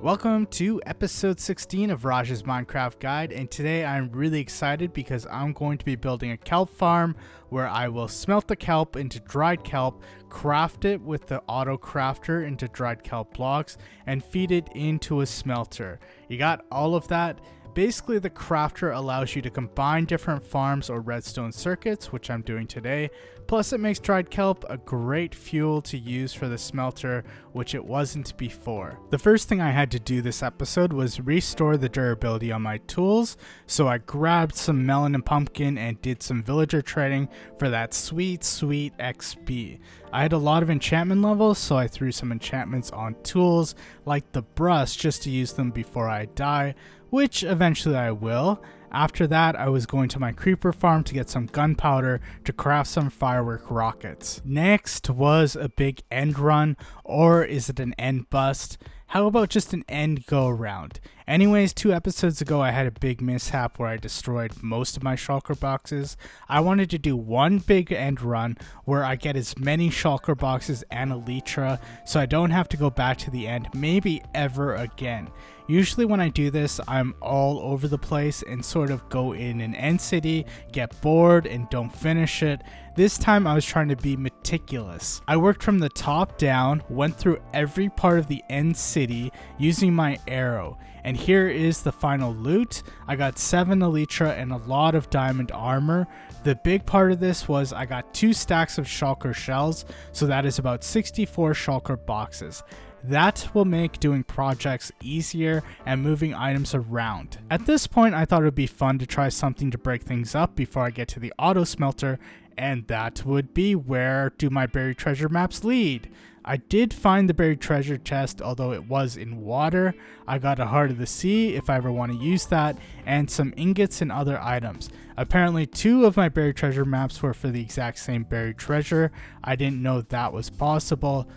Welcome to episode 16 of Raj's Minecraft Guide, and today I'm really excited because I'm going to be building a kelp farm where I will smelt the kelp into dried kelp, craft it with the auto-crafter into dried kelp blocks, and feed it into a smelter. You got all of that? Basically, the crafter allows you to combine different farms or redstone circuits, which I'm doing today. Plus, it makes dried kelp a great fuel to use for the smelter, which it wasn't before. The first thing I had to do this episode was restore the durability on my tools, so I grabbed some melon and pumpkin and did some villager trading for that sweet XP. I had a lot of enchantment levels, so I threw some enchantments on tools like the brush just to use them before I die, which eventually I will. After that, I was going to my creeper farm to get some gunpowder to craft some firework rockets. Next was a big end run, or is it an end bust? How about just an end go around? Anyways, 2 episodes ago I had a big mishap where I destroyed most of my shulker boxes. I wanted to do one big end run where I get as many shulker boxes and elytra so I don't have to go back to the end maybe ever again. Usually when I do this, I'm all over the place and sort of go in an end city, get bored and don't finish it. This time I was trying to be meticulous. I worked from the top down, went through every part of the end city using my arrow. And here is the final loot. I got 7 elytra and a lot of diamond armor. The big part of this was I got 2 stacks of shulker shells, so that is about 64 shulker boxes. That will make doing projects easier and moving items around. At this point, I thought it would be fun to try something to break things up before I get to the auto-smelter, and that would be where do my buried treasure maps lead. I did find the buried treasure chest, although it was in water. I got a heart of the sea if I ever want to use that, and some ingots and other items. Apparently 2 of my buried treasure maps were for the exact same buried treasure. I didn't know that was possible.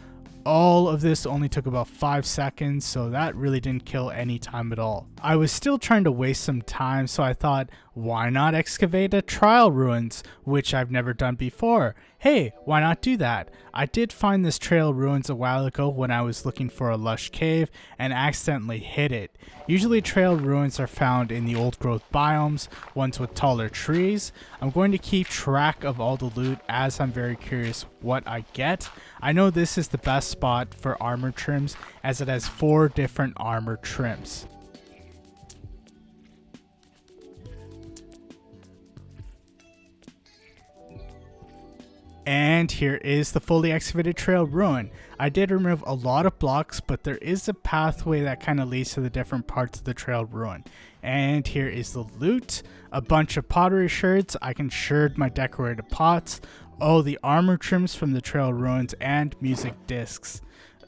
All of this only took about 5 seconds, so that really didn't kill any time at all. I was still trying to waste some time, so I thought, why not excavate a trial ruins, which I've never done before? Hey, why not do that? I did find this trail ruins a while ago when I was looking for a lush cave and accidentally hit it. Usually trail ruins are found in the old growth biomes, ones with taller trees. I'm going to keep track of all the loot as I'm very curious what I get. I know this is the best spot for armor trims as it has 4 different armor trims. And here is the fully excavated trail ruin. I did remove a lot of blocks, but there is a pathway that kind of leads to the different parts of the trail ruin. And here is the loot. A bunch of pottery sherds. I can sherd my decorated pots. Oh, the armor trims from the trail ruins and music discs.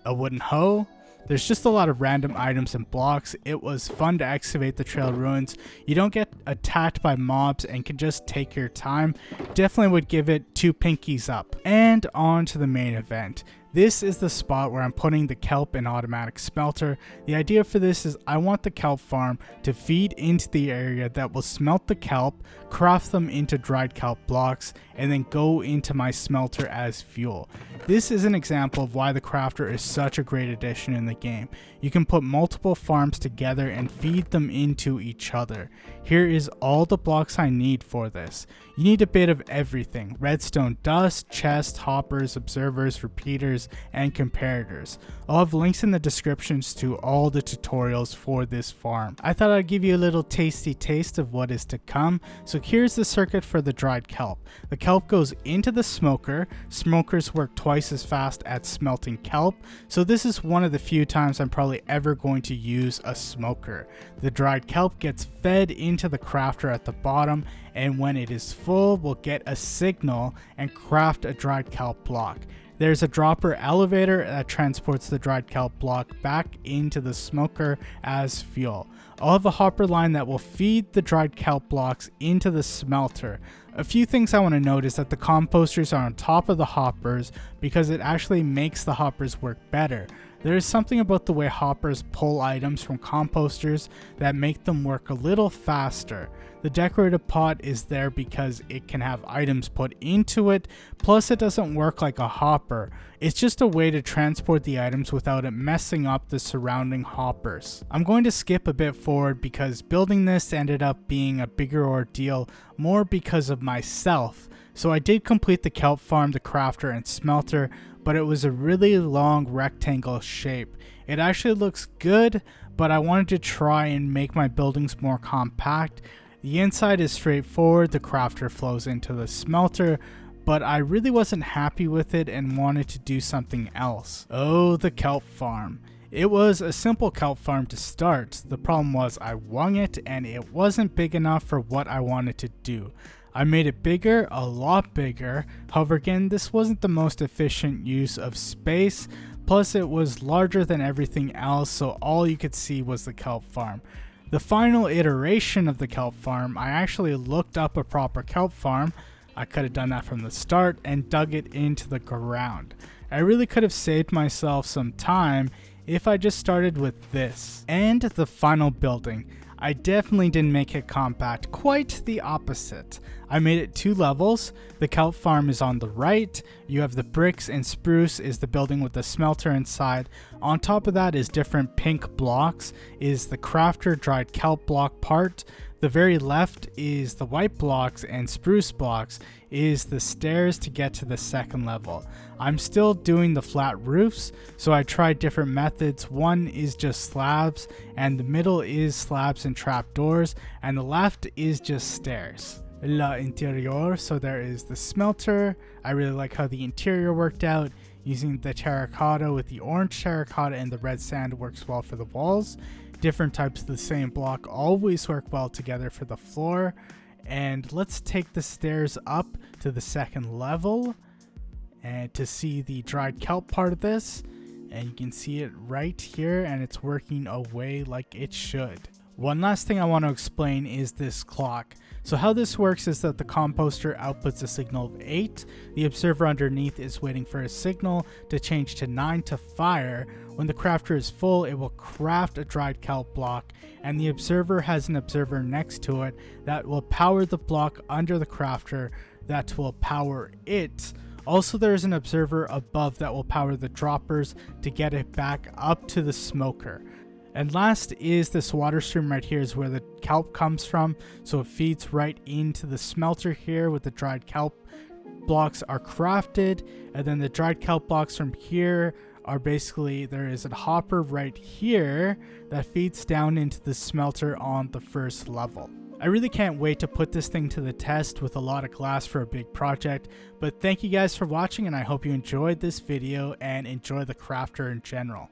A wooden hoe. There's just a lot of random items and blocks. It was fun to excavate the trail ruins. You don't get attacked by mobs and can just take your time. Definitely would give it 2 pinkies up. And on to the main event. This is the spot where I'm putting the kelp and automatic smelter. The idea for this is I want the kelp farm to feed into the area that will smelt the kelp, craft them into dried kelp blocks, and then go into my smelter as fuel. This is an example of why the crafter is such a great addition in the game. You can put multiple farms together and feed them into each other. Here is all the blocks I need for this. You need a bit of everything: redstone dust, chests, hoppers, observers, repeaters, and comparators. I'll have links in the descriptions to all the tutorials for this farm. I thought I'd give you a little tasty taste of what is to come. So here's the circuit for the dried kelp. The kelp goes into the smoker. Smokers work twice as fast at smelting kelp, so this is one of the few times I'm probably ever going to use a smoker. The dried kelp gets fed into the crafter at the bottom, and when it is full, we'll get a signal and craft a dried kelp block. There's a dropper elevator that transports the dried kelp block back into the smoker as fuel. I'll have a hopper line that will feed the dried kelp blocks into the smelter. A few things I want to note is that the composters are on top of the hoppers because it actually makes the hoppers work better. There is something about the way hoppers pull items from composters that make them work a little faster. The decorative pot is there because it can have items put into it, plus it doesn't work like a hopper. It's just a way to transport the items without it messing up the surrounding hoppers. I'm going to skip a bit forward because building this ended up being a bigger ordeal, more because of myself. So I did complete the kelp farm, the crafter, and smelter, but it was a really long rectangle shape. It actually looks good, but I wanted to try and make my buildings more compact. The inside is straightforward, the crafter flows into the smelter, but I really wasn't happy with it and wanted to do something else. Oh, the kelp farm. It was a simple kelp farm to start. The problem was I wung it and it wasn't big enough for what I wanted to do. I made it bigger, a lot bigger. However, again, this wasn't the most efficient use of space. Plus it was larger than everything else, so all you could see was the kelp farm. The final iteration of the kelp farm, I actually looked up a proper kelp farm. I could have done that from the start and dug it into the ground. I really could have saved myself some time if I just started with this. And the final building. I definitely didn't make it compact, quite the opposite. I made it 2 levels. The kelp farm is on the right. You have the bricks, and spruce is the building with the smelter inside. On top of that is different pink blocks, is the crafter dried kelp block part. The very left is the white blocks, and spruce blocks is the stairs to get to the second level. I'm still doing the flat roofs, so I tried different methods. One is just slabs, and the middle is slabs and trapdoors, and the left is just stairs. La interior, so there is the smelter. I really like how the interior worked out. Using the terracotta with the orange terracotta and the red sand works well for the walls. Different types of the same block always work well together for the floor. And let's take the stairs up to the second level and to see the dried kelp part of this. And you can see it right here, and it's working away like it should. One last thing I want to explain is this clock. So how this works is that the composter outputs a signal of 8. The observer underneath is waiting for a signal to change to 9 to fire. When the crafter is full, it will craft a dried kelp block, and the observer has an observer next to it that will power the block under the crafter that will power it. Also, there is an observer above that will power the droppers to get it back up to the smoker. And last is this water stream right here is where the kelp comes from. So it feeds right into the smelter here with the dried kelp blocks are crafted. And then the dried kelp blocks from here are basically, there is a hopper right here that feeds down into the smelter on the first level. I really can't wait to put this thing to the test with a lot of glass for a big project. But thank you guys for watching, and I hope you enjoyed this video and enjoy the crafter in general.